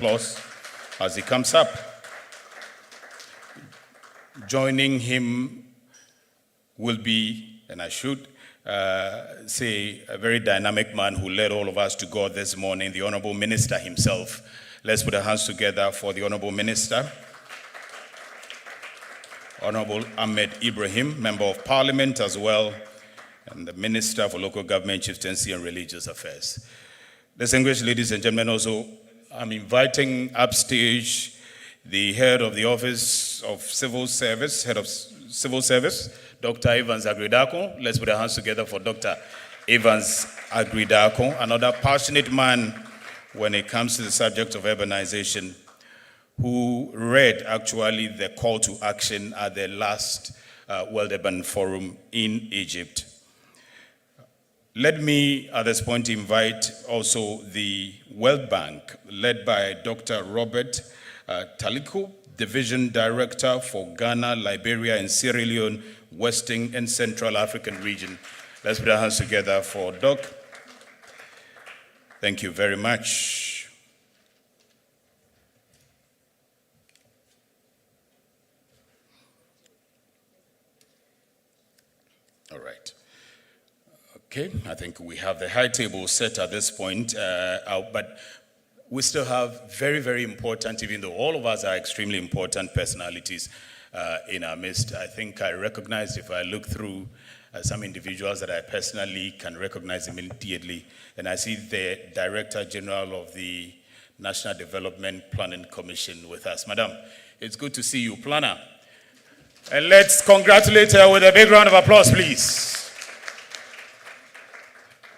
applause as he comes up. Joining him will be, and I should say, a very dynamic man who led all of us to God this morning, the Honorable Minister himself. Let's put our hands together for the Honorable Minister. Honorable Ahmed Ibrahim, Member of Parliament as well, and the Minister for Local Government, Chieftaincy and Religious Affairs. Distinguished ladies and gentlemen, also, I'm inviting upstage the head of the Office of Civil Service, Dr. Evans Agridako. Let's put our hands together for Dr. Evans Agridako, another passionate man when it comes to the subject of urbanization, who read actually the call to action at the last World Urban Forum in Egypt. Let me, at this point, invite also the World Bank, led by Dr. Robert Taliko, Division Director for Ghana, Liberia, and Sierra Leone, Western and Central African region. Let's put our hands together for Doc. Thank you very much. All right. Okay, I think we have the high table set at this point, but we still have very, very important, even though all of us are extremely important personalities in our midst. I think I recognize, if I look through some individuals that I personally can recognize immediately, and I see the Director General of the National Development Planning Commission with us. Madam, it's good to see you, Planner. And let's congratulate her with a big round of applause, please.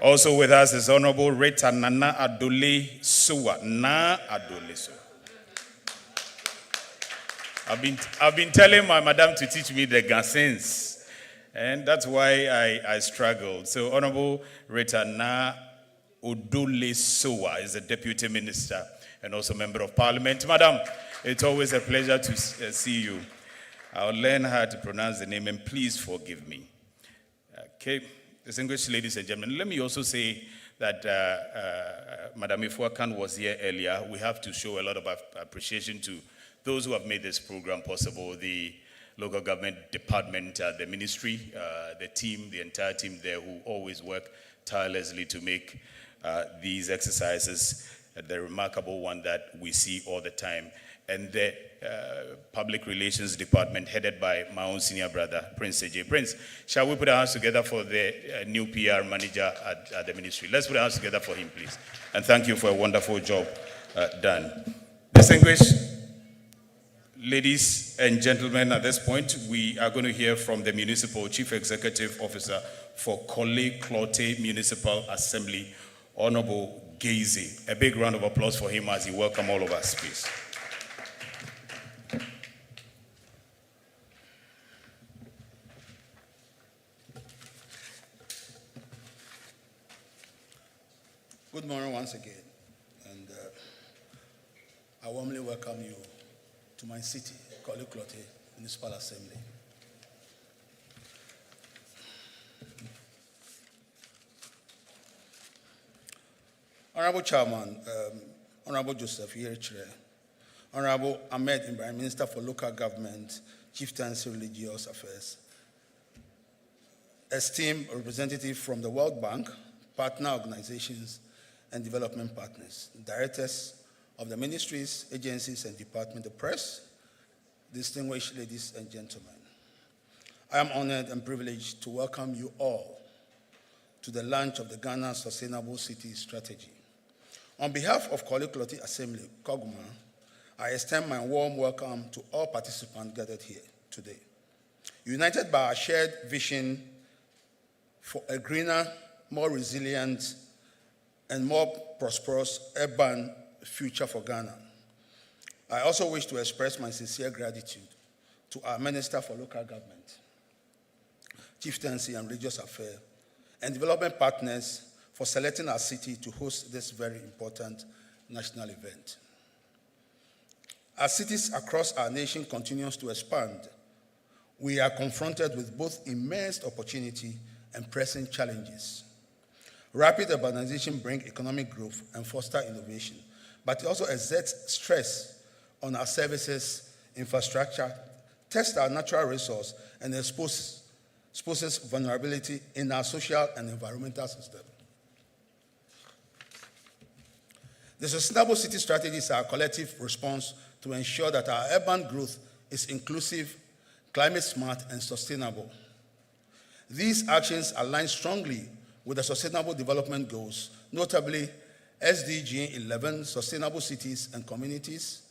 Also with us is Honorable Rita Nana Adole Suwa. I've been telling my madam to teach me the Gansens, and that's why I struggled. So Honorable Rita Nana Adole Suwa is the Deputy Minister and also Member of Parliament. Madam, it's always a pleasure to see you. I'll learn how to pronounce the name, and please forgive me. Okay. Distinguished ladies and gentlemen, let me also say that Madam Ifuakan was here earlier. We have to show a lot of appreciation to those who have made this program possible, the local government department, the ministry, the team, the entire team there who always work tirelessly to make these exercises the remarkable one that we see all the time. And the public relations department headed by my own senior brother, Prince AJ. Prince, shall we put our hands together for the new PR manager at the ministry? Let's put our hands together for him, please. And thank you for a wonderful job done. Distinguished ladies and gentlemen, at this point, we are going to hear from the Municipal Chief Executive Officer for Korle Klottey Municipal Assembly, Honorable Gezi. A big round of applause for him as he welcomes all of us, please. Good morning once again, and I warmly welcome you to my city, Korle Klottey Municipal Assembly. Honorable Chairman, Honorable Joseph Yerichere, Honorable Ahmed Ibrahim, Minister for Local Government, Chieftaincy and Religious Affairs, esteemed representative from the World Bank, partner organizations, and development partners, directors of the ministries, agencies, and department, the press, distinguished ladies and gentlemen. I am honored and privileged to welcome you all to the launch of the Ghana Sustainable City Strategy. On behalf of Korle Klottey Assembly, Koguma, I extend my warm welcome to all participants gathered here today. United by our shared vision for a greener, more resilient, and more prosperous urban future for Ghana. I also wish to express my sincere gratitude to our Minister for Local Government, Chieftaincy and Religious Affairs, and development partners for selecting our city to host this very important national event. As cities across our nation continues to expand, we are confronted with both immense opportunity and pressing challenges. Rapid urbanization brings economic growth and foster innovation, but it also exerts stress on our services, infrastructure, tests our natural resource, and exposes vulnerability in our social and environmental system. The Sustainable City Strategy is our collective response to ensure that our urban growth is inclusive, climate smart, and sustainable. These actions align strongly with the Sustainable Development Goals, notably SDG 11, Sustainable Cities and Communities,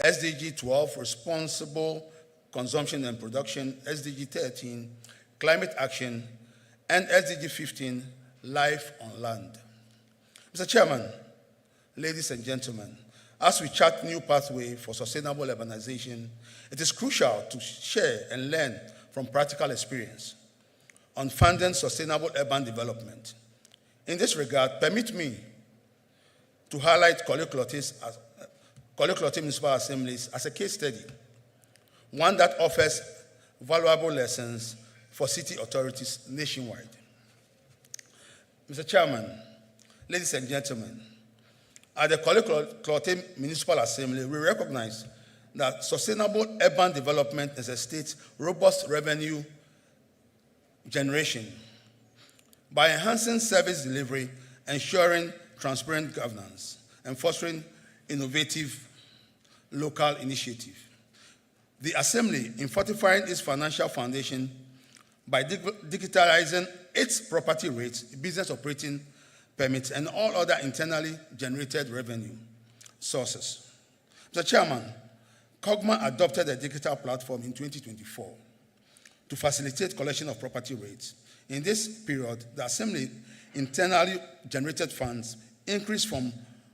SDG 12, Responsible Consumption and Production, SDG 13, Climate Action, and SDG 15, Life on Land. Mr. Chairman, ladies and gentlemen, as we chart new pathway for sustainable urbanization, it is crucial to share and learn from practical experience on funding sustainable urban development. In this regard, permit me to highlight Korle Klottey Municipal Assemblies as a case study, one that offers valuable lessons for city authorities nationwide. Mr. Chairman, ladies and gentlemen, at the Korle Klottey Municipal Assembly, we recognize that sustainable urban development necessitates robust revenue generation by enhancing service delivery, ensuring transparent governance, and fostering innovative local initiative. The Assembly, in fortifying its financial foundation by digitalizing its property rates, business operating permits, and all other internally generated revenue sources. Mr. Chairman, COGMA adopted a digital platform in 2024 to facilitate collection of property rates. In this period, the Assembly internally generated funds increased from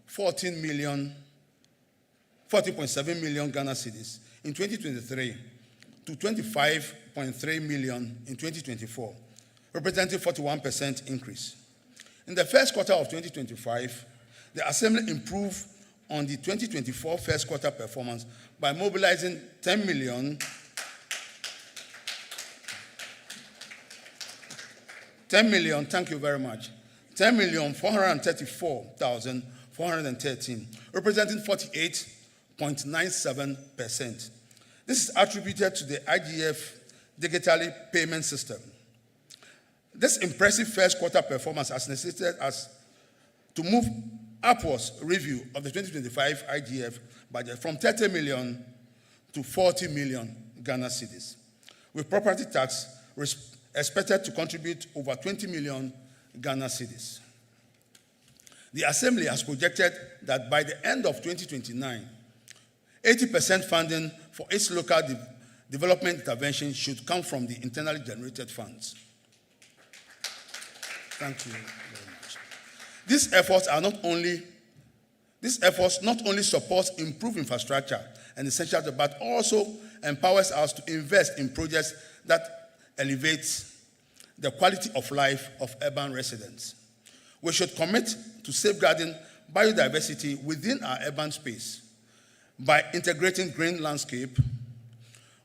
40.7 million Ghana cedis in 2023 to 25.3 million in 2024, representing 41% increase. In the first quarter of 2025, the Assembly improved on the 2024 first quarter performance by mobilizing 10 million, thank you very much, 10,434,413, representing 48.97%. This is attributed to the IGF digitally payment system. This impressive first quarter performance has necessitated us to move upwards review of the 2025 IGF budget from 30 million to 40 million Ghana cedis, with property tax expected to contribute over 20 million Ghana cedis. The Assembly has projected that by the end of 2029, 80% funding for its local development intervention should come from the internally generated funds. Thank you very much. These efforts not only support improved infrastructure and essentials, but also empowers us to invest in projects that elevate the quality of life of urban residents. We should commit to safeguarding biodiversity within our urban space. By integrating green landscape,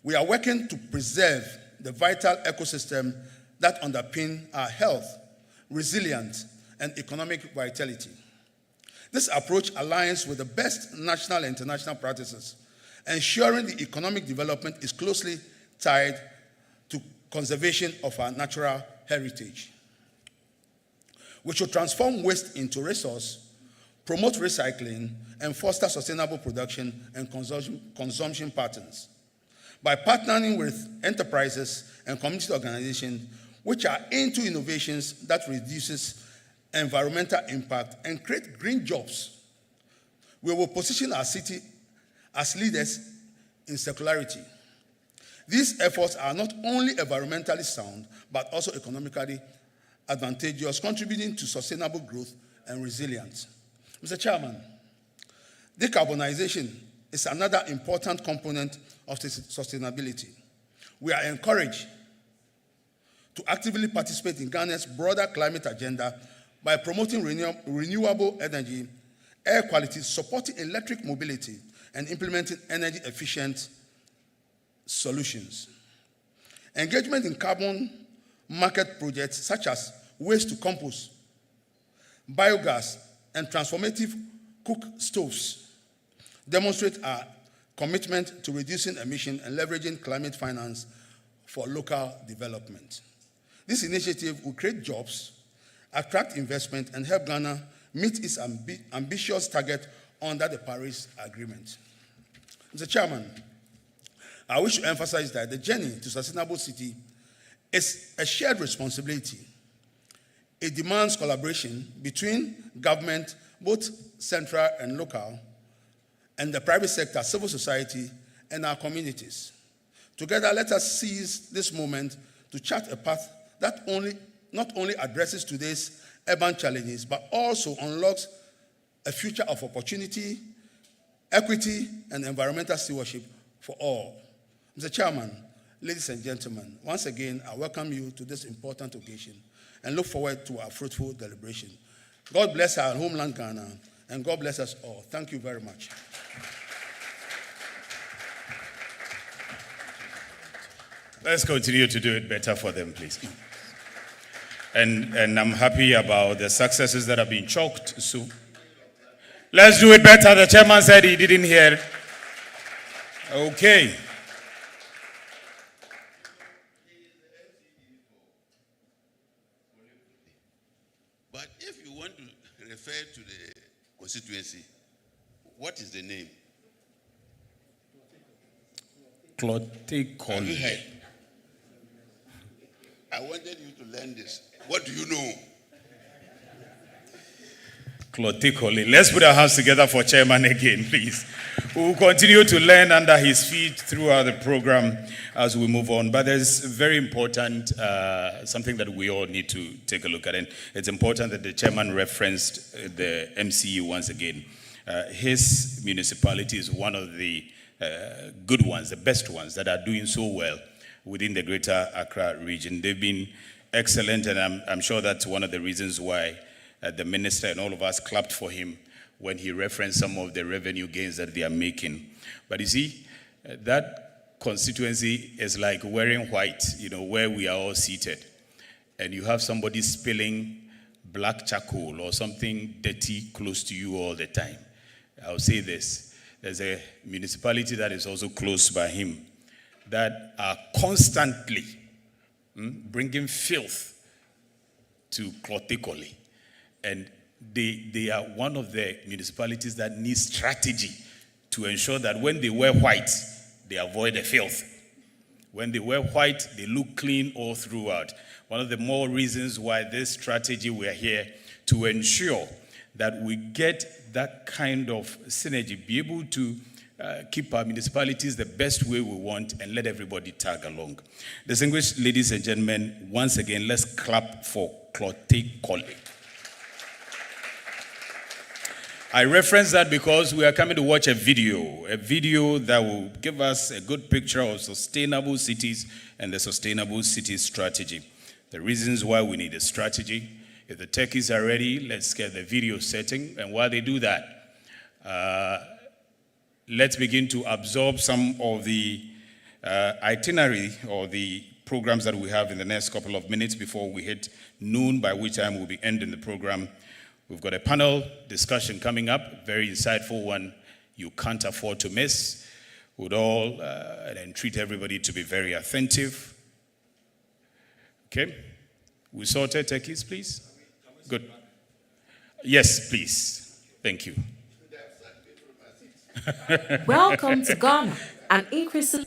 we are working to preserve the vital ecosystem that underpin our health, resilience, and economic vitality. This approach aligns with the best national and international practices, ensuring the economic development is closely tied to conservation of our natural heritage. We should transform waste into resource, promote recycling, and foster sustainable production and consumption patterns. By partnering with enterprises and community organizations which are into innovations that reduces environmental impact and create green jobs, we will position our city as leaders in circularity. These efforts are not only environmentally sound, but also economically advantageous, contributing to sustainable growth and resilience. Mr. Chairman, decarbonization is another important component of sustainability. We are encouraged to actively participate in Ghana's broader climate agenda by promoting renewable energy, air quality, supporting electric mobility, and implementing energy-efficient solutions. Engagement in carbon market projects such as waste to compost, biogas, and transformative cook stoves demonstrate our commitment to reducing emissions and leveraging climate finance for local development. This initiative will create jobs, attract investment, and help Ghana meet its ambitious target under the Paris Agreement. Mr. Chairman, I wish to emphasize that the journey to sustainable city is a shared responsibility. It demands collaboration between government, both central and local, and the private sector, civil society, and our communities. Together, let us seize this moment to chart a path that not only addresses today's urban challenges, but also unlocks a future of opportunity, equity, and environmental stewardship for all. Mr. Chairman, ladies and gentlemen, once again, I welcome you to this important occasion and look forward to our fruitful deliberation. God bless our homeland, Ghana, and God bless us all. Thank you very much. Let's continue to do it better for them, please. And I'm happy about the successes that have been chalked. So let's do it better. The chairman said he didn't hear it. Okay. But if you want to refer to the constituency, what is the name? Have you heard? I wanted you to learn this. What do you know? Clotically. Let's put our hands together for chairman again, please. We will continue to learn under his feet throughout the program as we move on. But there's very important, something that we all need to take a look at. And it's important that the chairman referenced the MCE once again. His municipality is one of the good ones, the best ones that are doing so well within the Greater Accra region. They've been excellent, and I'm sure that's one of the reasons why the minister and all of us clapped for him when he referenced some of the revenue gains that they are making. But you see, that constituency is like wearing white, where we are all seated, and you have somebody spilling black charcoal or something dirty close to you all the time. I'll say this. There's a municipality that is also close by him that are constantly bringing filth to Cloticoli. And they are one of the municipalities that need strategy to ensure that when they wear white, they avoid the filth. When they wear white, they look clean all throughout. One of the more reasons why this strategy, we are here to ensure that we get that kind of synergy, be able to keep our municipalities the best way we want and let everybody tag along. Distinguished ladies and gentlemen, once again, let's clap for Cloticoli. I reference that because we are coming to watch a video that will give us a good picture of sustainable cities and the sustainable cities strategy. The reasons why we need a strategy. If the techies are ready, let's get the video setting. And while they do that, let's begin to absorb some of the itinerary or the programs that we have in the next couple of minutes before we hit noon, by which time we'll be ending the program. We've got a panel discussion coming up, very insightful one you can't afford to miss. Would all and treat everybody to be very attentive. Okay, we sorted techies, please. Good. Yes, please. Thank you. Welcome to Ghana, an increasingly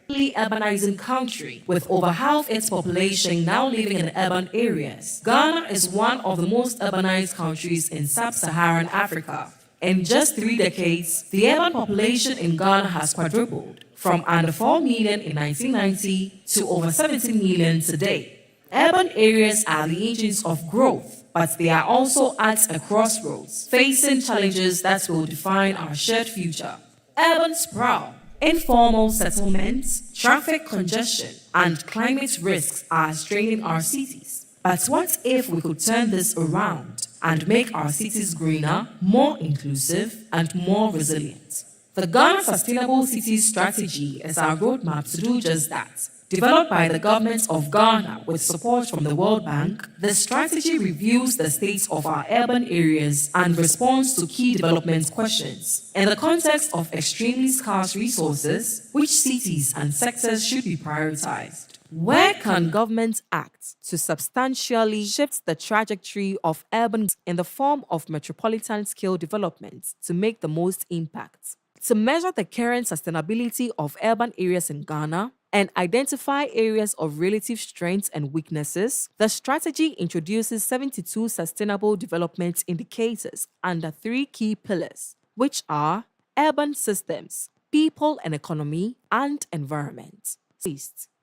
urbanizing country with over half its population now living in urban areas. Ghana is one of the most urbanized countries in sub-Saharan Africa. In just 3 decades, the urban population in Ghana has quadrupled, from under 4 million in 1990 to over 17 million today. Urban areas are the engines of growth, but they are also at a crossroads, facing challenges that will define our shared future. Urban sprawl, informal settlements, traffic congestion, and climate risks are straining our cities. But what if we could turn this around and make our cities greener, more inclusive, and more resilient? The Ghana Sustainable Cities Strategy is our roadmap to do just that. Developed by the government of Ghana with support from the World Bank, the strategy reviews the state of our urban areas and responds to key development questions. In the context of extremely scarce resources, which cities and sectors should be prioritized? Where can government act to substantially shift the trajectory of urban in the form of metropolitan scale development to make the most impact? To measure the current sustainability of urban areas in Ghana and identify areas of relative strengths and weaknesses, the strategy introduces 72 sustainable development indicators under 3 key pillars, which are urban systems, people and economy, and environment.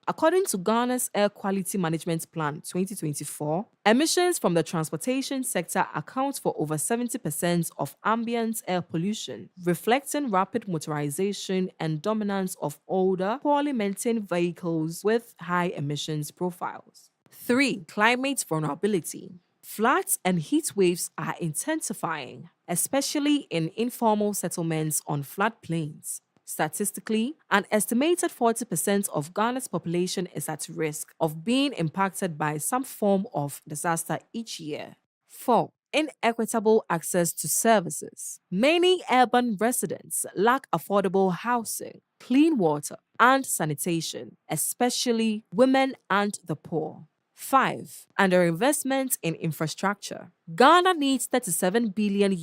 According to Ghana's Air Quality Management Plan 2024, emissions from the transportation sector account for over 70% of ambient air pollution, reflecting rapid motorization and dominance of older, poorly maintained vehicles with high emissions profiles. 3. Climate vulnerability. Floods and heat waves are intensifying, especially in informal settlements on floodplains. Statistically, an estimated 40% of Ghana's population is at risk of being impacted by some form of disaster each year. 4. Inequitable access to services. Many urban residents lack affordable housing, clean water, and sanitation, especially women and the poor. 5. Underinvestment in infrastructure. Ghana needs $37 billion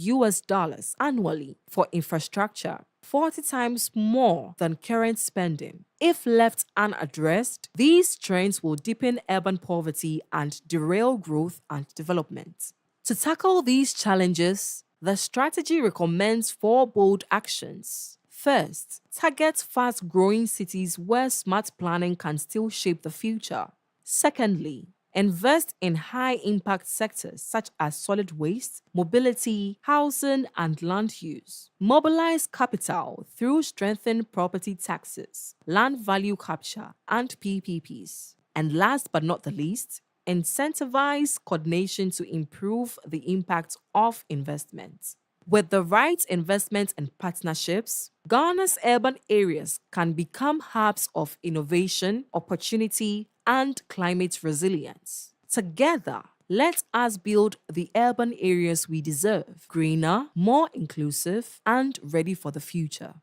annually for infrastructure, 40 times more than current spending. If left unaddressed, these trends will deepen urban poverty and derail growth and development. To tackle these challenges, the strategy recommends 4 bold actions. First, target fast-growing cities where smart planning can still shape the future. Secondly, invest in high-impact sectors such as solid waste, mobility, housing, and land use. Mobilize capital through strengthened property taxes, land value capture, and PPPs. And last but not the least, incentivize coordination to improve the impact of investment. With the right investment and partnerships, Ghana's urban areas can become hubs of innovation, opportunity, and climate resilience. Together, let us build the urban areas we deserve: greener, more inclusive, and ready for the future.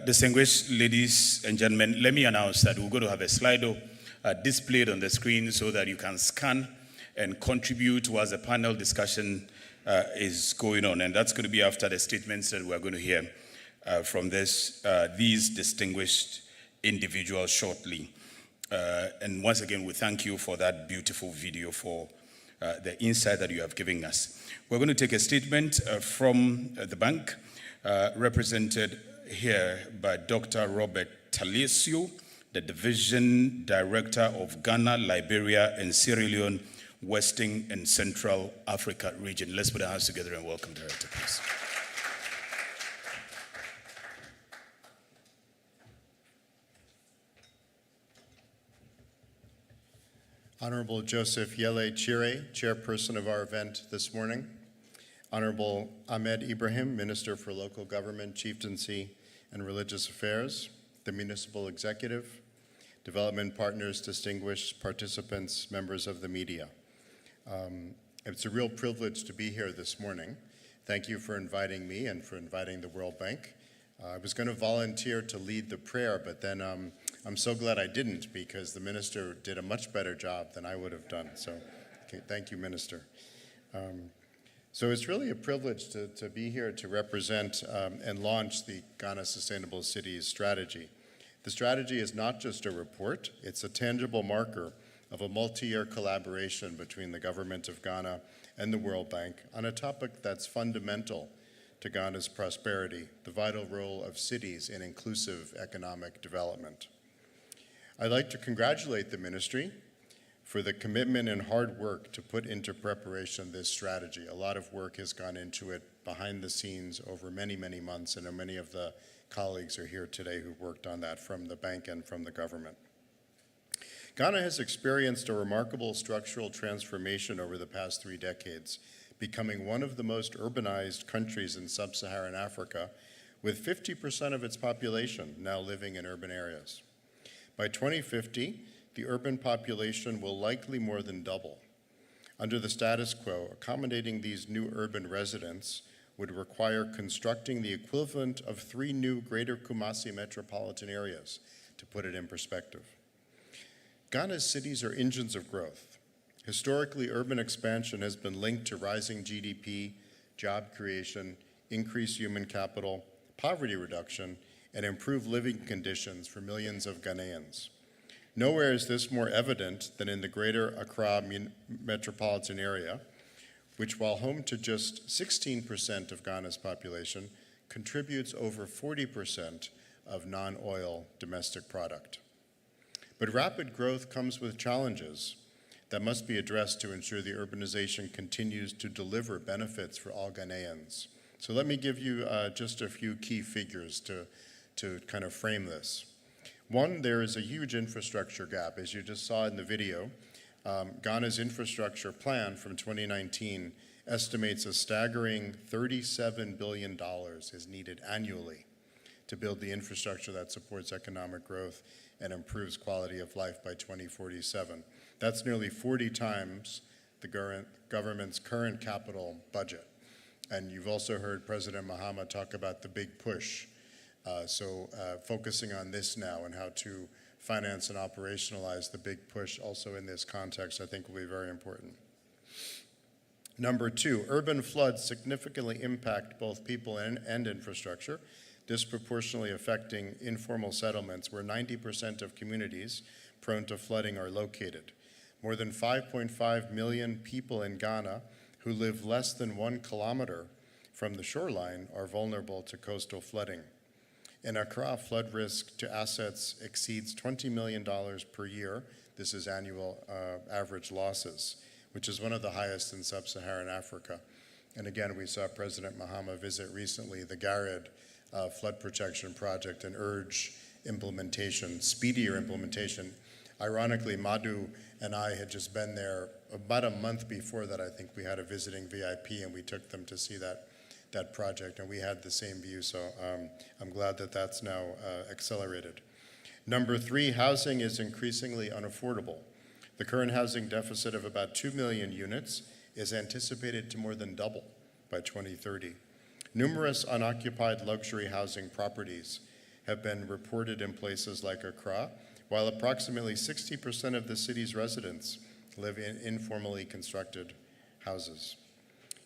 Distinguished ladies and gentlemen, let me announce that we're going to have a Slido displayed on the screen so that you can scan and contribute whilst the panel discussion is going on. And that's going to be after the statements that we're going to hear from these distinguished individuals shortly. And once again, we thank you for that beautiful video, for the insight that you have given us. We're going to take a statement from the bank, represented here by Dr. Robert Talesio, the Division Director of Ghana, Liberia, and Sierra Leone, Western and Central Africa region. Let's put our hands together and welcome the Director, please. Honorable Joseph Yele Chire, Chairperson of our event this morning. Honorable Ahmed Ibrahim, Minister for Local Government, Chieftaincy, and Religious Affairs, the Municipal Executive, Development Partners, distinguished participants, members of the media. It's a real privilege to be here this morning. Thank you for inviting me and for inviting the World Bank. I was going to volunteer to lead the prayer, but then I'm so glad I didn't, because the minister did a much better job than I would have done. So thank you, Minister. So it's really a privilege to be here to represent and launch the Ghana Sustainable Cities Strategy. The strategy is not just a report, it's a tangible marker of a multi-year collaboration between the government of Ghana and the World Bank on a topic that's fundamental to Ghana's prosperity, the vital role of cities in inclusive economic development. I'd like to congratulate the ministry for the commitment and hard work to put into preparation this strategy. A lot of work has gone into it behind the scenes over many, many months, and many of the colleagues are here today who worked on that from the bank and from the government. Ghana has experienced a remarkable structural transformation over the past 3 decades, becoming one of the most urbanized countries in sub-Saharan Africa, with 50% of its population now living in urban areas. By 2050, the urban population will likely more than double. Under the status quo, accommodating these new urban residents would require constructing the equivalent of 3 new Greater Kumasi metropolitan areas, to put it in perspective. Ghana's cities are engines of growth. Historically, urban expansion has been linked to rising GDP, job creation, increased human capital, poverty reduction, and improved living conditions for millions of Ghanaians. Nowhere is this more evident than in the Greater Accra metropolitan area, which, while home to just 16% of Ghana's population, contributes over 40% of non-oil domestic product. But rapid growth comes with challenges that must be addressed to ensure the urbanization continues to deliver benefits for all Ghanaians. So let me give you just a few key figures to kind of frame this. One, there is a huge infrastructure gap. As you just saw in the video, Ghana's infrastructure plan from 2019 estimates a staggering $37 billion is needed annually to build the infrastructure that supports economic growth and improves quality of life by 2047. That's nearly 40 times the government's current capital budget. And you've also heard President Mahama talk about the big push. Focusing on this now and how to finance and operationalize the big push also in this context, I think will be very important. Number 2, urban floods significantly impact both people and infrastructure, disproportionately affecting informal settlements where 90% of communities prone to flooding are located. More than 5.5 million people in Ghana who live less than 1 kilometer from the shoreline are vulnerable to coastal flooding. In Accra, flood risk to assets exceeds $20 million per year. This is annual average losses, which is one of the highest in sub-Saharan Africa. And again, we saw President Mahama visit recently the Garad flood protection project and urge implementation, speedier implementation. Ironically, Madhu and I had just been there about a month before that. I think we had a visiting VIP and we took them to see that project, and we had the same view, so I'm glad that that's now accelerated. Number 3, housing is increasingly unaffordable. The current housing deficit of about 2 million units is anticipated to more than double by 2030. Numerous unoccupied luxury housing properties have been reported in places like Accra, while approximately 60% of the city's residents live in informally constructed houses.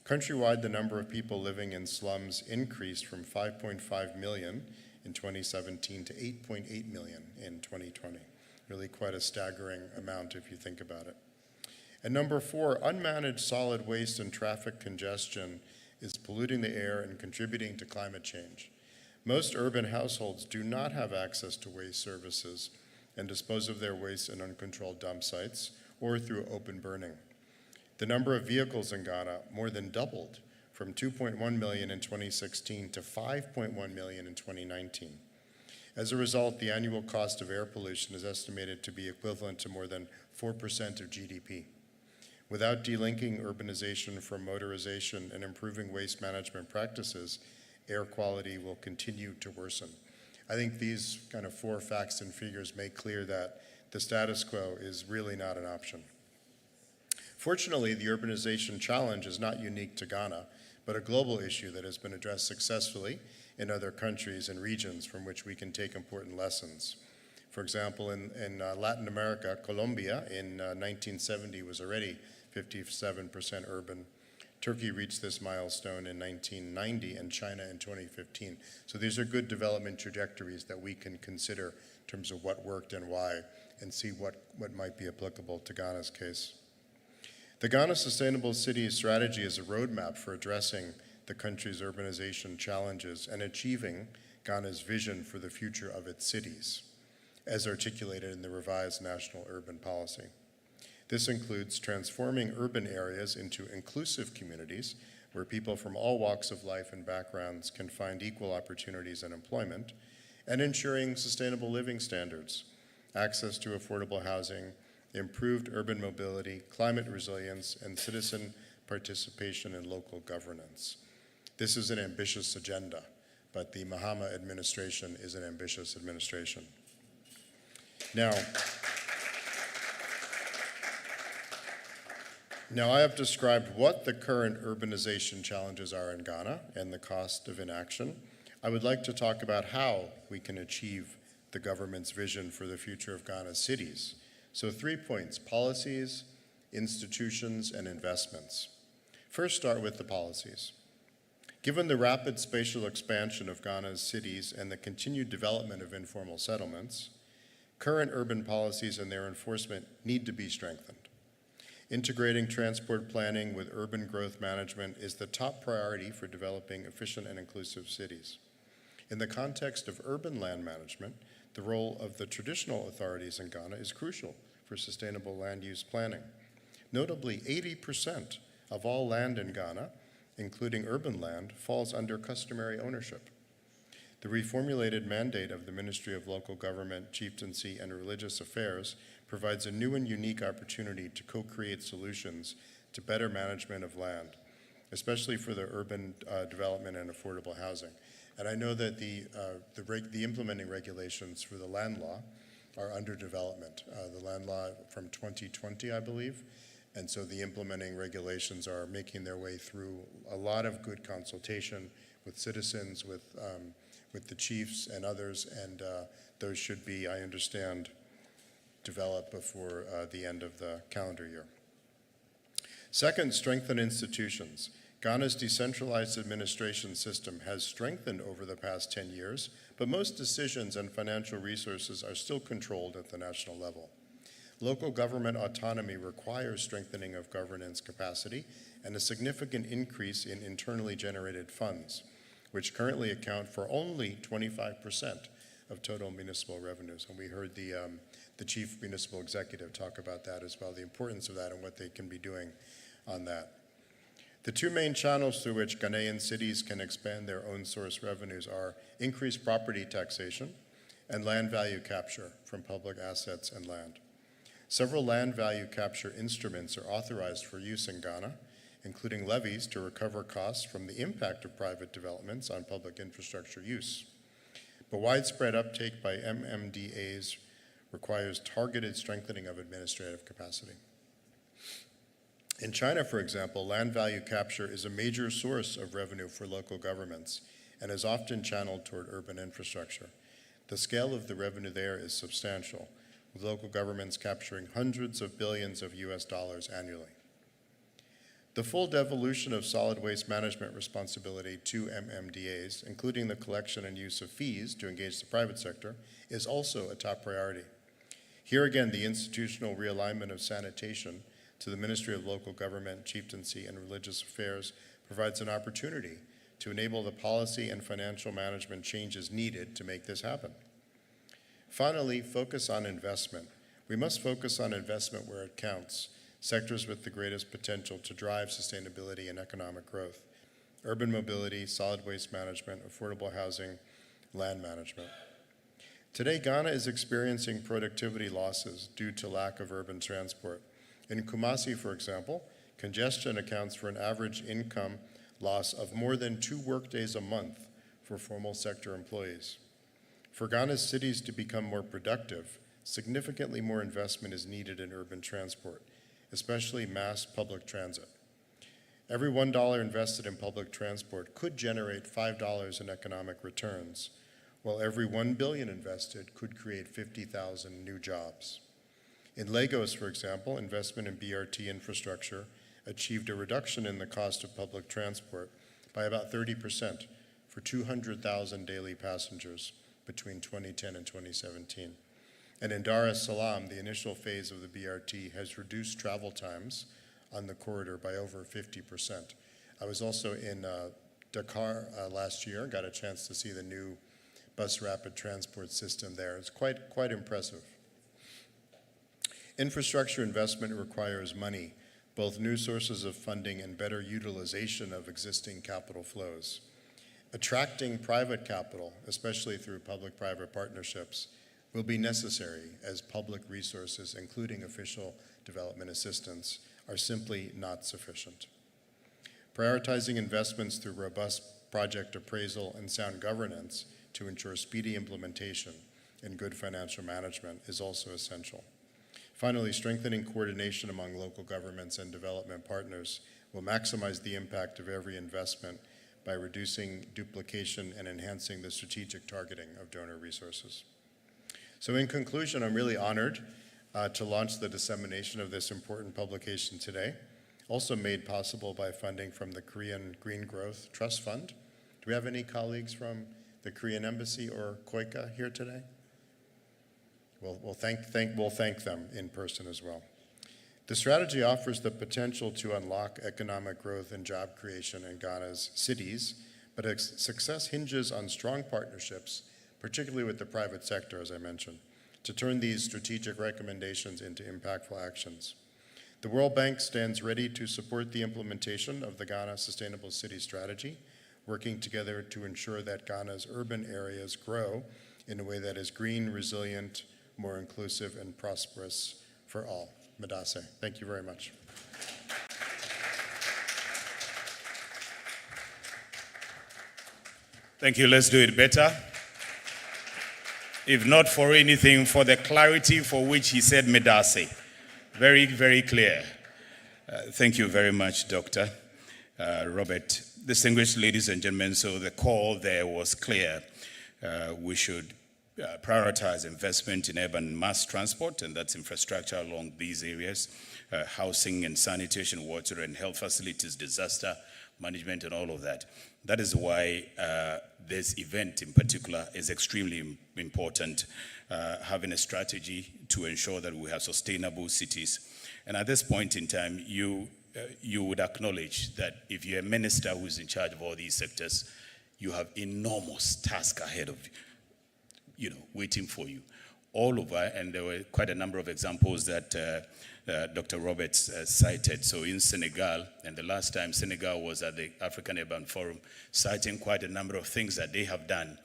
Countrywide, the number of people living in slums increased from 5.5 million in 2017 to 8.8 million in 2020. Really quite a staggering amount if you think about it. And number 4, unmanaged solid waste and traffic congestion is polluting the air and contributing to climate change. Most urban households do not have access to waste services and dispose of their waste in uncontrolled dump sites or through open burning. The number of vehicles in Ghana more than doubled from 2.1 million in 2016 to 5.1 million in 2019. As a result, the annual cost of air pollution is estimated to be equivalent to more than 4% of GDP. Without delinking urbanization from motorization and improving waste management practices, air quality will continue to worsen. I think these kind of 4 facts and figures make clear that the status quo is really not an option. Fortunately, the urbanization challenge is not unique to Ghana, but a global issue that has been addressed successfully in other countries and regions from which we can take important lessons. For example, in Latin America, Colombia in 1970 was already 57% urban. Turkey reached this milestone in 1990 and China in 2015. So these are good development trajectories that we can consider in terms of what worked and why, and see what might be applicable to Ghana's case. The Ghana Sustainable Cities Strategy is a roadmap for addressing the country's urbanization challenges and achieving Ghana's vision for the future of its cities, as articulated in the revised National Urban Policy. This includes transforming urban areas into inclusive communities where people from all walks of life and backgrounds can find equal opportunities and employment, and ensuring sustainable living standards, access to affordable housing, improved urban mobility, climate resilience, and citizen participation in local governance. This is an ambitious agenda, but the Mahama administration is an ambitious administration. Now I have described what the current urbanization challenges are in Ghana and the cost of inaction. I would like to talk about how we can achieve the government's vision for the future of Ghana's cities. So 3 points: policies, institutions, and investments. First, start with the policies. Given the rapid spatial expansion of Ghana's cities and the continued development of informal settlements, current urban policies and their enforcement need to be strengthened. Integrating transport planning with urban growth management is the top priority for developing efficient and inclusive cities. In the context of urban land management, the role of the traditional authorities in Ghana is crucial for sustainable land use planning. Notably, 80% of all land in Ghana, including urban land, falls under customary ownership. The reformulated mandate of the Ministry of Local Government, Chieftaincy, and Religious Affairs provides a new and unique opportunity to co-create solutions to better management of land, especially for the urban development and affordable housing. And I know that the implementing regulations for the land law are under development. The land law from 2020, I believe, and so the implementing regulations are making their way through a lot of good consultation with citizens, with the chiefs and others, and those should be, I understand, developed before the end of the calendar year. Second, strengthen institutions. Ghana's decentralized administration system has strengthened over the past 10 years, but most decisions and financial resources are still controlled at the national level. Local government autonomy requires strengthening of governance capacity and a significant increase in internally generated funds, which currently account for only 25% of total municipal revenues. And we heard the chief municipal executive talk about that as well, the importance of that and what they can be doing on that. The two main channels through which Ghanaian cities can expand their own source revenues are increased property taxation and land value capture from public assets and land. Several land value capture instruments are authorized for use in Ghana, including levies to recover costs from the impact of private developments on public infrastructure use. But widespread uptake by MMDAs requires targeted strengthening of administrative capacity. In China, for example, land value capture is a major source of revenue for local governments and is often channeled toward urban infrastructure. The scale of the revenue there is substantial, with local governments capturing hundreds of billions of US dollars annually. The full devolution of solid waste management responsibility to MMDAs, including the collection and use of fees to engage the private sector, is also a top priority. Here again, the institutional realignment of sanitation to the Ministry of Local Government, Chieftaincy, and Religious Affairs provides an opportunity to enable the policy and financial management changes needed to make this happen. Finally, focus on investment. We must focus on investment where it counts, sectors with the greatest potential to drive sustainability and economic growth: urban mobility, solid waste management, affordable housing, land management. Today, Ghana is experiencing productivity losses due to lack of urban transport. In Kumasi, for example, congestion accounts for an average income loss of more than 2 workdays a month for formal sector employees. For Ghana's cities to become more productive, significantly more investment is needed in urban transport, especially mass public transit. Every $1 invested in public transport could generate $5 in economic returns, while every $1 billion invested could create 50,000 new jobs. In Lagos, for example, investment in BRT infrastructure achieved a reduction in the cost of public transport by about 30% for 200,000 daily passengers between 2010 and 2017. And in Dar es Salaam, the initial phase of the BRT has reduced travel times on the corridor by over 50%. I was also in Dakar last year, got a chance to see the new bus rapid transport system there. It's quite impressive. Infrastructure investment requires money both new sources of funding and better utilization of existing capital flows. Attracting private capital, especially through public-private partnerships, will be necessary as public resources, including official development assistance, are simply not sufficient. Prioritizing investments through robust project appraisal and sound governance to ensure speedy implementation and good financial management is also essential. Finally, strengthening coordination among local governments and development partners will maximize the impact of every investment by reducing duplication and enhancing the strategic targeting of donor resources. So in conclusion, I'm really honored to launch the dissemination of this important publication today, also made possible by funding from the Korean Green Growth Trust Fund. Do we have any colleagues from the Korean Embassy or KOICA here today? We'll thank them in person as well. The strategy offers the potential to unlock economic growth and job creation in Ghana's cities, but its success hinges on strong partnerships, particularly with the private sector, as I mentioned, to turn these strategic recommendations into impactful actions. The World Bank stands ready to support the implementation of the Ghana Sustainable City Strategy, working together to ensure that Ghana's urban areas grow in a way that is green, resilient, more inclusive, and prosperous for all. Medase, thank you very much. Thank you. Let's do it better. If not for anything, for the clarity for which he said Medase. Very, very clear. Thank you very much, Dr. Robert. Distinguished ladies and gentlemen, so the call there was clear. We should prioritize investment in urban mass transport, and that's infrastructure along these areas, housing and sanitation, water and health facilities, disaster management, and all of that. That is why this event in particular is extremely important, having a strategy to ensure that we have sustainable cities. And at this point in time, you would acknowledge that if you're a minister who's in charge of all these sectors, you have enormous task ahead of you, waiting for you all over. And there were quite a number of examples that Dr. Roberts cited. So in Senegal, and the last time Senegal was at the African Urban Forum, citing quite a number of things that they have done,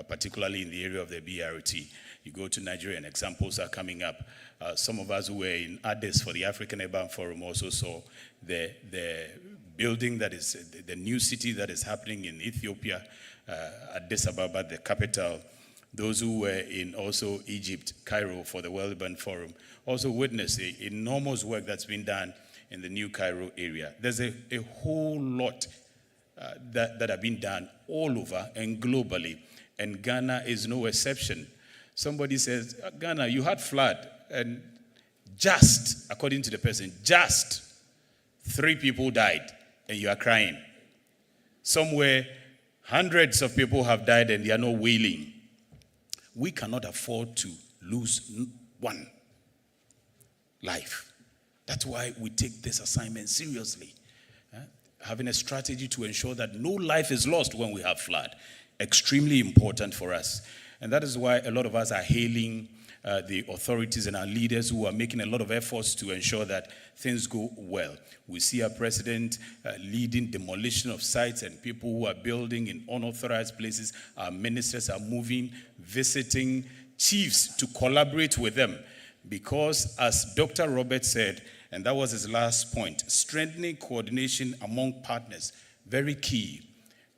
particularly in the area of the BRT. You go to Nigeria and examples are coming up. Some of us who were in Addis for the African Urban Forum also saw the building that is, the new city that is happening in Ethiopia, Addis Ababa, the capital. Those who were in also Egypt, Cairo for the World Urban Forum, also witnessed the enormous work that's been done in the new Cairo area. There's a whole lot that have been done all over and globally, and Ghana is no exception. Somebody says, Ghana, you had flood, and just, according to the person, just 3 people died, and you are crying. Somewhere, hundreds of people have died, and they are not wailing. We cannot afford to lose one life. That's why we take this assignment seriously. Having a strategy to ensure that no life is lost when we have flood. Extremely important for us. And that is why a lot of us are hailing the authorities and our leaders who are making a lot of efforts to ensure that things go well. We see our president leading demolition of sites and people who are building in unauthorized places. Our ministers are moving, visiting chiefs to collaborate with them. Because as Dr. Robert said, and that was his last point, strengthening coordination among partners, very key.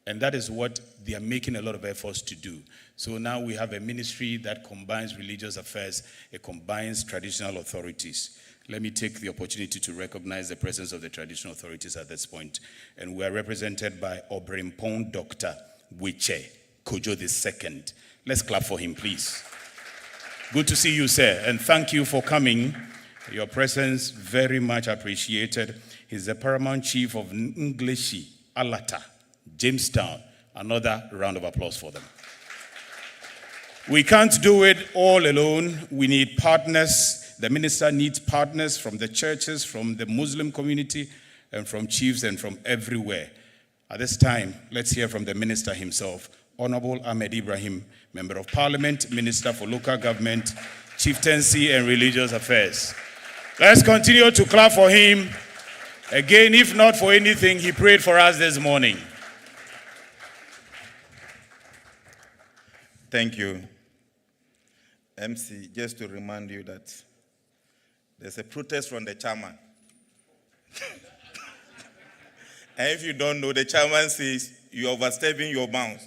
And that is what they are making a lot of efforts to do. So now we have a ministry that combines religious affairs, it combines traditional authorities. Let me take the opportunity to recognize the presence of the traditional authorities at this point. And we are represented by Obrimpong Dr. Wiche Kojo II. Let's clap for him, please. Good to see you, sir, and thank you for coming. Your presence very much appreciated. He's the paramount chief of Ngleshi, Alata, Jamestown. Another round of applause for them. We can't do it all alone. We need partners. The minister needs partners from the churches, from the Muslim community, and from chiefs and from everywhere. At this time, let's hear from the minister himself, Honorable Ahmed Ibrahim, Member of Parliament, Minister for Local Government, Chieftaincy and Religious Affairs. Let's continue to clap for him. Again, if not for anything, he prayed for us this morning. Thank you. MC, just to remind you that there's a protest from the chairman. And if you don't know, the chairman says you're overstepping your bounds.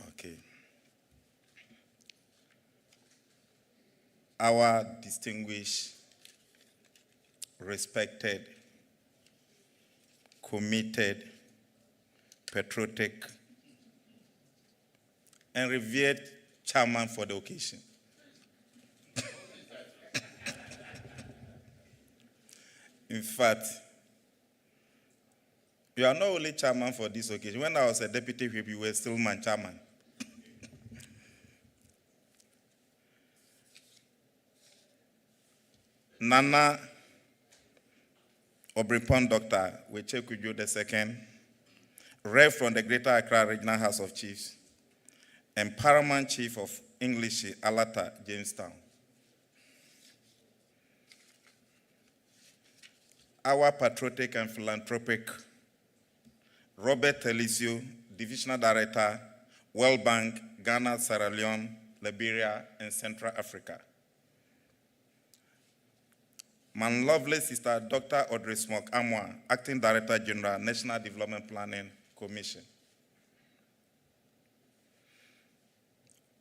Okay. Our distinguished, respected, committed, patriotic, and revered chairman for the occasion. In fact, you are not only chairman for this occasion. When I was a deputy whip, you were still my chairman. Nana Obripon Dr. Wechekujo II, Rev from the Greater Accra Regional House of Chiefs, and Paramount Chief of English Alata, Jamestown. Our patriotic and philanthropic Robert Telisio, Divisional Director, World Bank, Ghana, Sierra Leone, Liberia, and Central Africa. My lovely sister, Dr. Audrey Smoke Amwa, Acting Director General, National Development Planning Commission.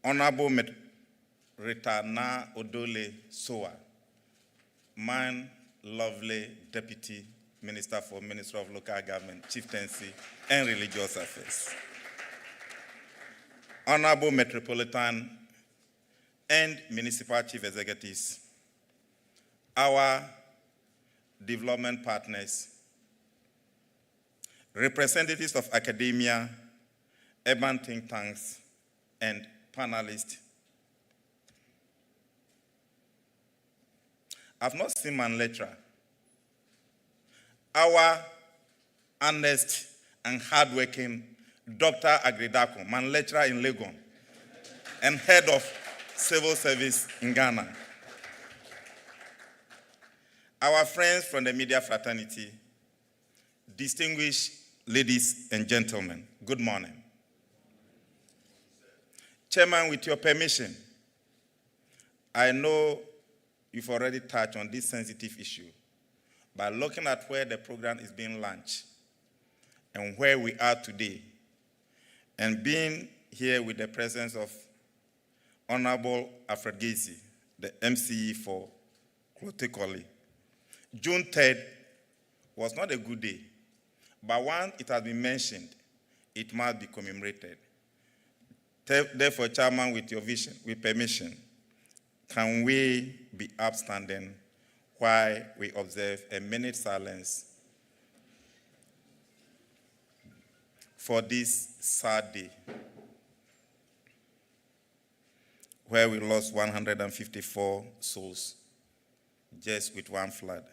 Honorable Rita Na Odole Soa, my lovely Deputy Minister for Ministry of Local Government, Chieftaincy, and Religious Affairs. Honorable Metropolitan and Municipal Chief Executives, our development partners, representatives of academia, urban think tanks, and panelists. I've not seen my lecturer. Our honest and hardworking Dr. Agredako, my lecturer in Legon, and head of civil service in Ghana. Our friends from the media fraternity, distinguished ladies and gentlemen, good morning. Chairman, with your permission, I know you've already touched on this sensitive issue by looking at where the program is being launched and where we are today, and being here with the presence of Honorable Alfred Gacy, the MCE for Clotekoli. June 3rd was not a good day, but once it has been mentioned, it must be commemorated. Therefore, Chairman, with your vision, with permission, can we be upstanding while we observe a minute silence for this sad day, where we lost 154 souls just with one flood.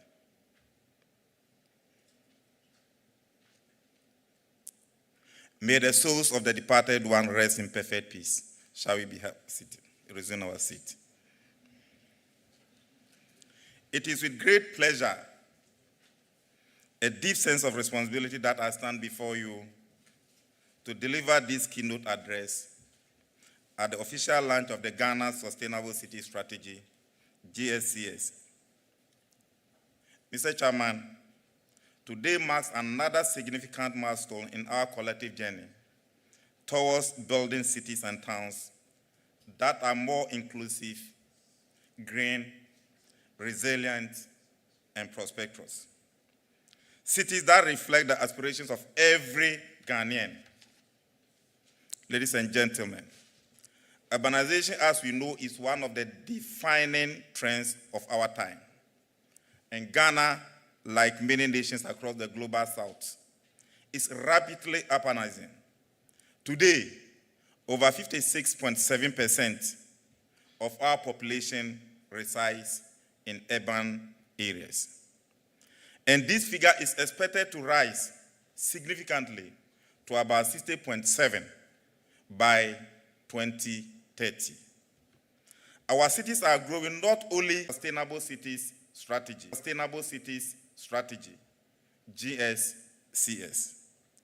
May the souls of the departed one rest in perfect peace. Shall we be seated? Resume our seat. It is with great pleasure, a deep sense of responsibility that I stand before you to deliver this keynote address at the official launch of the Ghana Sustainable City Strategy, GSCS. Mr. Chairman, today marks another significant milestone in our collective journey towards building cities and towns that are more inclusive, green, resilient, and prosperous. Cities that reflect the aspirations of every Ghanaian. Ladies and gentlemen, urbanization, as we know, is one of the defining trends of our time. And Ghana, like many nations across the global south, is rapidly urbanizing. Today, over 56.7% of our population resides in urban areas. And this figure is expected to rise significantly to about 60.7 by 2030. Our cities are growing not only sustainable cities strategy, GSCS.